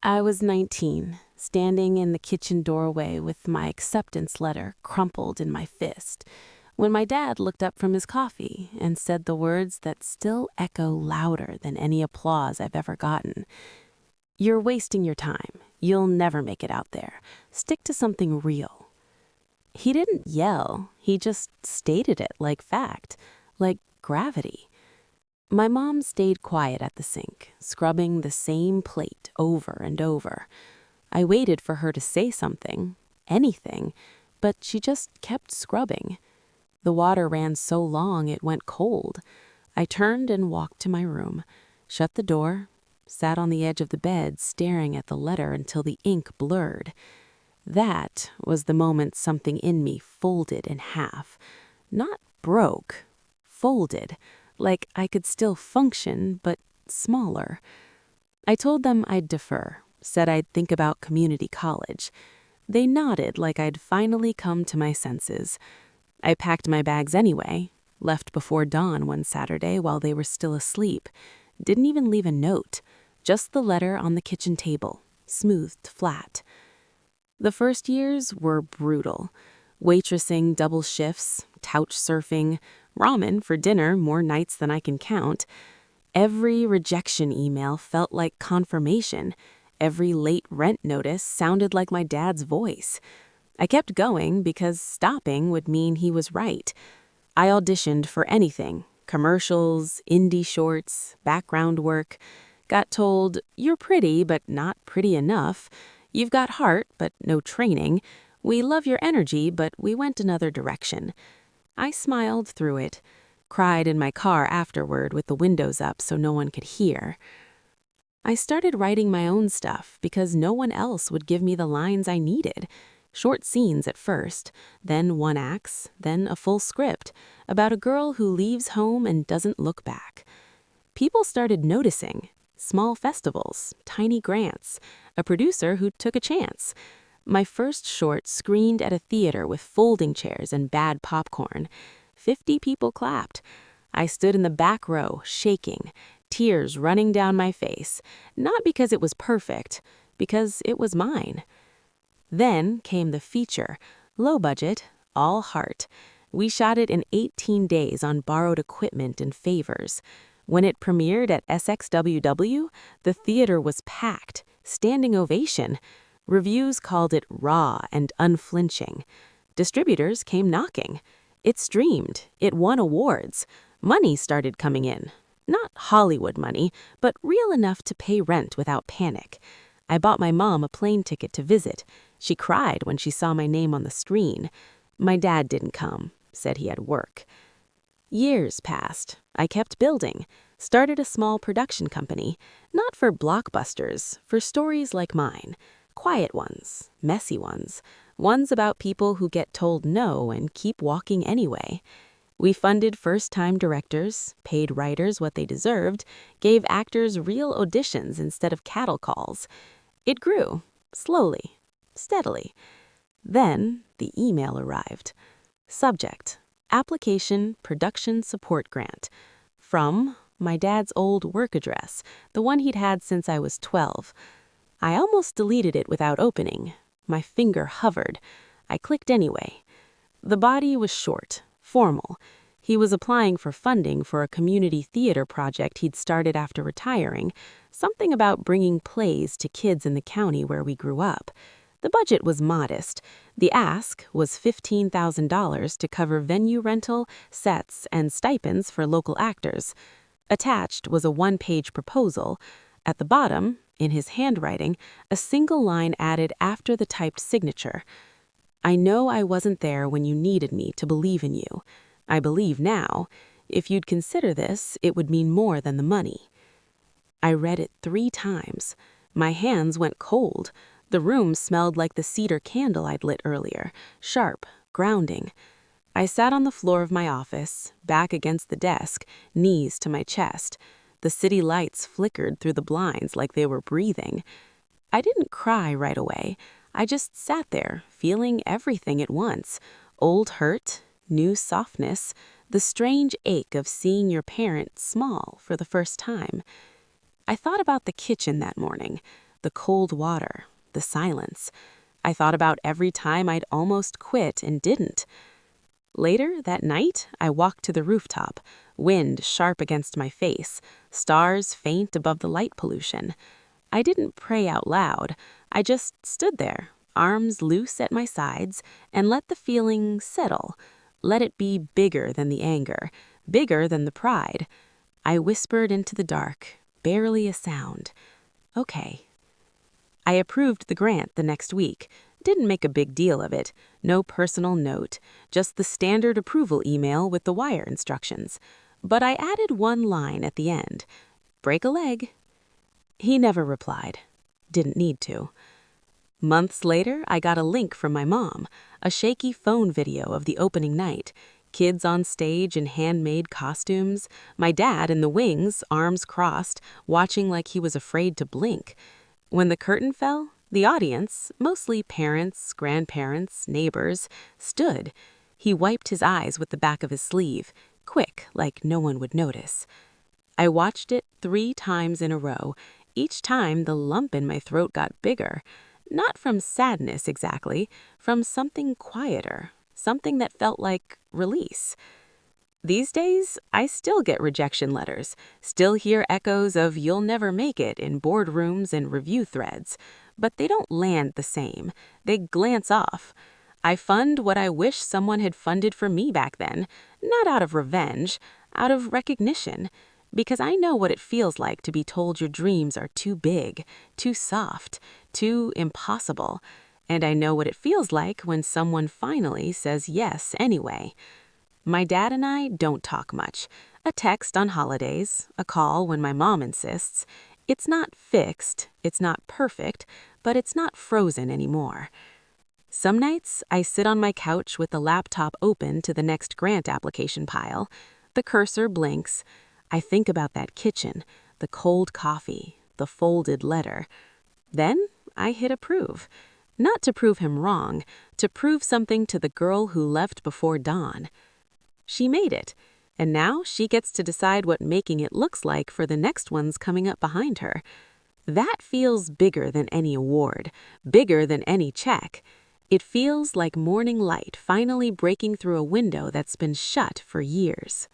I was 19, standing in the kitchen doorway with my acceptance letter crumpled in my fist, when my dad looked up from his coffee and said the words that still echo louder than any applause I've ever gotten. "You're wasting your time. You'll never make it out there. Stick to something real." He didn't yell, he just stated it like fact, like gravity. My mom stayed quiet at the sink, scrubbing the same plate over and over. I waited for her to say something, anything, but she just kept scrubbing. The water ran so long it went cold. I turned and walked to my room, shut the door, sat on the edge of the bed staring at the letter until the ink blurred. That was the moment something in me folded in half. Not broke, folded, like I could still function, but smaller. I told them I'd defer, said I'd think about community college. They nodded like I'd finally come to my senses. I packed my bags anyway, left before dawn one Saturday while they were still asleep. Didn't even leave a note, just the letter on the kitchen table, smoothed flat. The first years were brutal. Waitressing double shifts, couch surfing, ramen for dinner more nights than I can count. Every rejection email felt like confirmation. Every late rent notice sounded like my dad's voice. I kept going because stopping would mean he was right. I auditioned for anything, commercials, indie shorts, background work. Got told, "You're pretty, but not pretty enough. You've got heart, but no training. We love your energy, but we went another direction." I smiled through it, cried in my car afterward with the windows up so no one could hear. I started writing my own stuff because no one else would give me the lines I needed. Short scenes at first, then one acts, then a full script about a girl who leaves home and doesn't look back. People started noticing. Small festivals, tiny grants, a producer who took a chance. My first short screened at a theater with folding chairs and bad popcorn. 50 people clapped. I stood in the back row, shaking, tears running down my face, not because it was perfect, because it was mine. Then came the feature, low budget, all heart. We shot it in 18 days on borrowed equipment and favors. When it premiered at SXWW, the theater was packed, standing ovation. Reviews called it raw and unflinching. Distributors came knocking. It streamed. It won awards. Money started coming in. Not Hollywood money, but real enough to pay rent without panic. I bought my mom a plane ticket to visit. She cried when she saw my name on the screen. My dad didn't come, said he had work. Years passed. I kept building. Started a small production company. Not for blockbusters, for stories like mine. Quiet ones, messy ones about people who get told no and keep walking anyway. We funded first-time directors, paid writers what they deserved, gave actors real auditions instead of cattle calls. It grew, slowly, steadily. Then the email arrived. Subject: Application Production Support Grant. From my dad's old work address, the one he'd had since I was 12. I almost deleted it without opening. My finger hovered. I clicked anyway. The body was short, formal. He was applying for funding for a community theater project he'd started after retiring, something about bringing plays to kids in the county where we grew up. The budget was modest. The ask was $15,000 to cover venue rental, sets, and stipends for local actors. Attached was a one-page proposal. At the bottom, in his handwriting, a single line added after the typed signature. "I know I wasn't there when you needed me to believe in you. I believe now. If you'd consider this, it would mean more than the money." I read it 3 times. My hands went cold. The room smelled like the cedar candle I'd lit earlier, sharp, grounding. I sat on the floor of my office, back against the desk, knees to my chest. The city lights flickered through the blinds like they were breathing. I didn't cry right away. I just sat there, feeling everything at once. Old hurt, new softness, the strange ache of seeing your parent small for the first time. I thought about the kitchen that morning. the cold water, the silence. I thought about every time I'd almost quit and didn't. Later that night, I walked to the rooftop, wind sharp against my face, stars faint above the light pollution. I didn't pray out loud. I just stood there, arms loose at my sides, and let the feeling settle. Let it be bigger than the anger, bigger than the pride. I whispered into the dark, barely a sound. Okay. I approved the grant the next week. Didn't make a big deal of it. No personal note, just the standard approval email with the wire instructions. But I added one line at the end. Break a leg. He never replied. Didn't need to. Months later, I got a link from my mom, a shaky phone video of the opening night. Kids on stage in handmade costumes, my dad in the wings, arms crossed, watching like he was afraid to blink. When the curtain fell, the audience, mostly parents, grandparents, neighbors, stood. He wiped his eyes with the back of his sleeve, quick, like no one would notice. I watched it 3 times in a row. Each time, the lump in my throat got bigger. Not from sadness exactly, from something quieter, something that felt like release. These days, I still get rejection letters, still hear echoes of "you'll never make it" in boardrooms and review threads, but they don't land the same. They glance off. I fund what I wish someone had funded for me back then, not out of revenge, out of recognition, because I know what it feels like to be told your dreams are too big, too soft, too impossible, and I know what it feels like when someone finally says yes anyway. My dad and I don't talk much. A text on holidays, a call when my mom insists. It's not fixed, it's not perfect, but it's not frozen anymore. Some nights, I sit on my couch with the laptop open to the next grant application pile. The cursor blinks. I think about that kitchen, the cold coffee, the folded letter. Then I hit approve. Not to prove him wrong, to prove something to the girl who left before dawn. She made it, and now she gets to decide what making it looks like for the next ones coming up behind her. That feels bigger than any award, bigger than any check. It feels like morning light finally breaking through a window that's been shut for years.